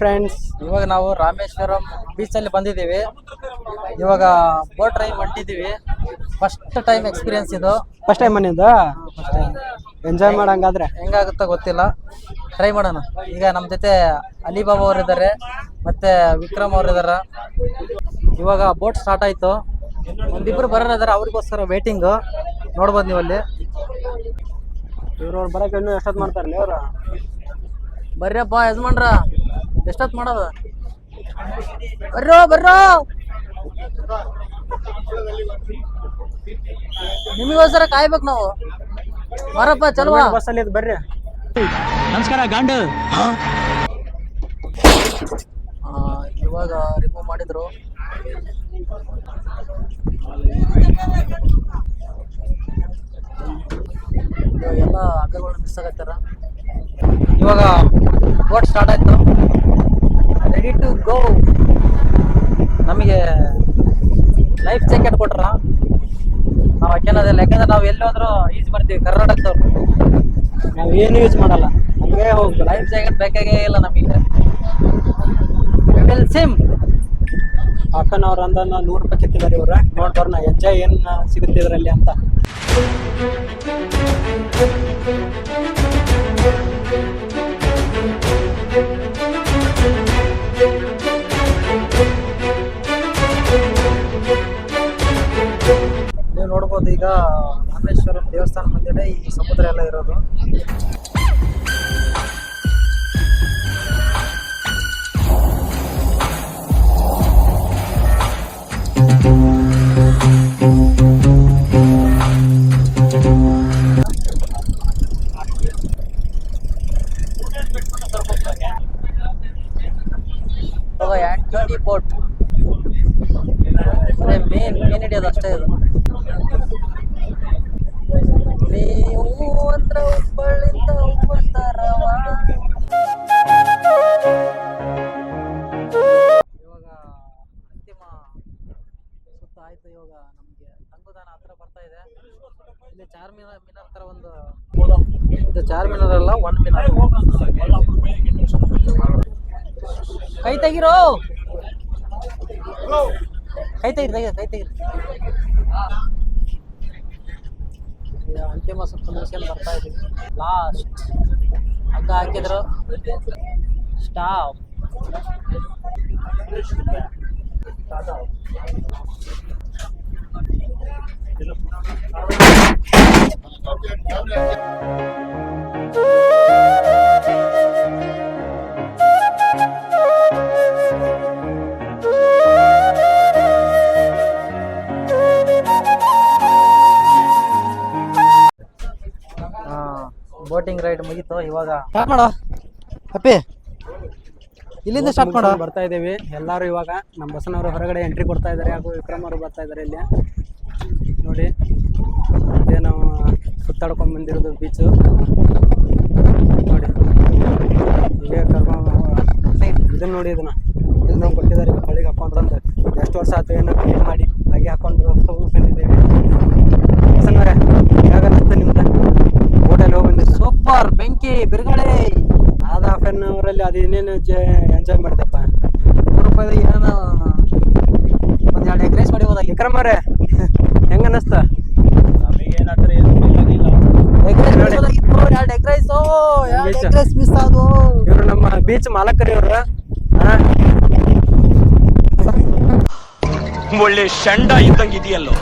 Friends, ಇವಾಗ ನಾವು Rameswaram beach ಅಲ್ಲಿ ಬಂದಿದ್ದೀವಿ. ಇವಾಗ ಬೋಟ್ ಡ್ರೈವ್ ಹೊಂಟಿದ್ದೀವಿ. ಫಸ್ಟ್ ಟೈಮ್ ಎಕ್ಸ್ಪೀರಿಯನ್ಸ್ ಇದು. ಫಸ್ಟ್ ಟೈಮ್ ಬಂದಿದ್ದು ಎಂಜಾಯ್ ಮಾಡಂಗಾದ್ರೆ ಹೆಂಗಾಗುತ್ತೋ ಗೊತ್ತಿಲ್ಲ, ಟ್ರೈ ಮಾಡೋಣ. ಈಗ ನಮ್ಮ ಜೊತೆ ಅಲಿಬಾಬಾ ಅವರಿದ್ದಾರೆ, ಮತ್ತೆ ವಿಕ್ರಮ್ ಅವರಿದ್ದಾರೆ. ಇವಾಗ ಬೋಟ್ ಸ್ಟಾರ್ಟ್ ಆಯ್ತು. ಒಂದಿಬ್ರು ಬರೋರಿದ್ದಾರೆ, ಅವ್ರಿಗೋಸ್ಕರ ವೇಟಿಂಗ್. ನೋಡ್ಬೋದು ನೀವು ಅಲ್ಲಿ. ಇವ್ರವ್ರು ಬರಕ್ಕೆ ಇನ್ನೂ ಎಷ್ಟೊತ್ತು ಮಾಡ್ತಾರಲ್ಲ ಇವರು. ಬರ್ರಪ್ಪ ಯಜಮಾನ್ರ, ಎಷ್ಟೊತ್ತು ಮಾಡೋದು? ಬರ್ರೋ ಬರ್ರೋ, ನಿಮಗೋಸ್ಕರ ಕಾಯ್ಬೇಕು ನಾವು. ಬರಪ್ಪ ಚಲೋ ಬಸ್ಸಲ್ಲಿ ಇದು ಬರ್ರಿ. ನಮಸ್ಕಾರ ಗಾಂಡು. ಇವಾಗ ರಿಮೂವ್ ಮಾಡಿದ್ರು. ಎಲ್ಲ ಹಗ್ಗಗಳನ್ನ ಮಿಸ್ ಆಗತ್ತಾರ. ಇವಾಗ ಬೋಟ್ ಸ್ಟಾರ್ಟ್ ಆಯ್ತು. Ready to go. ನಮಗೆ ಲೈಫ್ ಜಾಕೆಟ್ ಕೊಟ್ರ, ನಾವು ಹಾಕ್ಯನದಿಲ್ಲ. ಯಾಕಂದ್ರೆ ನಾವು ಎಲ್ಲಿ ಹೋದ್ರು ಈಜ್ ಬರ್ತೀವಿ, ಕರ್ನಾಟಕದವ್ರು. ನಾವು ಏನು ಯೂಸ್ ಮಾಡಲ್ಲ, ಹಂಗೆ ಹೋಗ್ಬೇಕು. ಲೈಫ್ ಜಾಕೆಟ್ ಬೇಕಾಗೇ ಇಲ್ಲ ನಮಗೆ. ಸಿಮ್ ಹಾಫ್ ಅನ್ ಅವರ್ ಅಂದ 100 ರೂಪಾಯಿ ಕಿತ್ತಿದ್ದಾರೆ ಇವ್ರ. ನೋಡ್ಬಾರ ಎಂಜಾಯ್ ಏನ್ ಸಿಗುತ್ತೆ ಇದರಲ್ಲಿ ಅಂತ. ನೀವು ನೋಡ್ಬೋದು, ಈಗ ರಾಮೇಶ್ವರಂ ದೇವಸ್ಥಾನ ಮುಂದೆ ಈ ಸಮುದ್ರ ಎಲ್ಲ ಇರೋದು. ಆಂಟೋನಿ ಬೋಟ್ ಮೇನ್ ಹಿಡಿಯೋದು ಅಷ್ಟೇ ಇದು. ನೀವು ಅಂದ್ರೆ ಹುಬ್ಬಳ್ಳಿಂದ ಬರ್ತಾರವ. ಇವಾಗ ಅಂತಿಮ ಸುತ್ತ ಆಯ್ತು. ಇವಾಗ ನಮ್ಗೆ ತಂಗುದಾಣ ಹತ್ರ ಬರ್ತಾ ಇದೆ. ಇಲ್ಲಿ ಚಾರ್ಮಿನಾರ್ ತರ ಒಂದು, ಇದು ಚಾರ್ಮಿನಾರ್ ಅಲ್ಲ, 1 ಮಿನಾರ್. ಕೈ ತೆಗಿರೋ, ಕೈ ತೆಗಿರಿ. ಅಂತಿಮ ಸುತ್ತ ಮುಗಿಸ್ಕೊಂಡು ಬರ್ತಾ ಇದೀವಿ. ಲಾಸ್ಟ್ ಹಗ್ಗ ಹಾಕಿದ್ರು. ಸ್ಟಾಪ್. ಬೋಟಿಂಗ್ ರೈಡ್ ಮುಗೀತು. ಇವಾಗ ಸ್ಟಾರ್ಟ್ ಮಾಡೋ ಅಪ್ಪಿ, ಇಲ್ಲಿಂದ ಸ್ಟಾರ್ಟ್ ಮಾಡೋ. ಬರ್ತಾ ಇದ್ದೀವಿ ಎಲ್ಲರೂ. ಇವಾಗ ನಮ್ಮ ಬಸನವರು ಹೊರಗಡೆ ಎಂಟ್ರಿ ಕೊಡ್ತಾ ಇದ್ದಾರೆ, ಹಾಗೂ ವಿಕ್ರಮ್ ಅವರು ಬರ್ತಾ ಇದ್ದಾರೆ. ಇಲ್ಲಿ ನೋಡಿ, ಇದೇ ನಾವು ಸುತ್ತಾಡ್ಕೊಂಡು ಬಂದಿರೋದು ಬೀಚು. ನೋಡಿ ಹೀಗೆ ಇದನ್ನು ನೋಡಿ, ಇದನ್ನ ಇಲ್ಲಿ ನಾವು ಕೊಟ್ಟಿದ್ದಾರೆ ಹೊಳಿಗೆ ಹಾಕೊಂಡ್ರಂತ. ಎಷ್ಟು ವರ್ಷ ಆಯ್ತು ಏನೋ ಕ್ಲೀನ್ ಮಾಡಿ ಹಾಗೆ ಹಾಕೊಂಡು ಬಂದಿದ್ದೀವಿ. ಬಸನವರೇ, ಹೇಗನ್ನಿಸ್ತು ನಿಮ್ದು ಹೋಟೆಲ್ ಹೋಗಿ ಬಂದಿದ್ದು? ಸೂಪರ್, ಬೆಂಕಿ ಬಿರುಗಡೆ. ಆದ ಹಾಫ್ ಅನ್ ಅವರಲ್ಲಿ ಅದು ಇನ್ನೇನು ಎಂಜಾಯ್ ಮಾಡಿದಪ್ಪ. 100 ರೂಪಾಯಿ ಏನೋ ಒಂದು 2 ಎಗ್ ರೈಸ್ ಮಾಡಿಬೋದಾಗಿ. ವಿಕ್ರಮ್ ಅವರೇ, ಹೆಂಗ ಅನ್ನಿಸ್ತ? ನಮಗೇನಾದ್ರೆ ಏನು ಆಗಿಲ್ಲ. ಎಗ್ ರೈಸ್ ಮಿಸ್ ಆದವು. ಇವರು ನಮ್ಮ ಬೀಚ್ ಮಾಲಕರು ಇವರು. ಒಳ್ಳೆ ಶಂಡ ಇದ್ದಂಗಿದೆಯಲ್ಲೋ.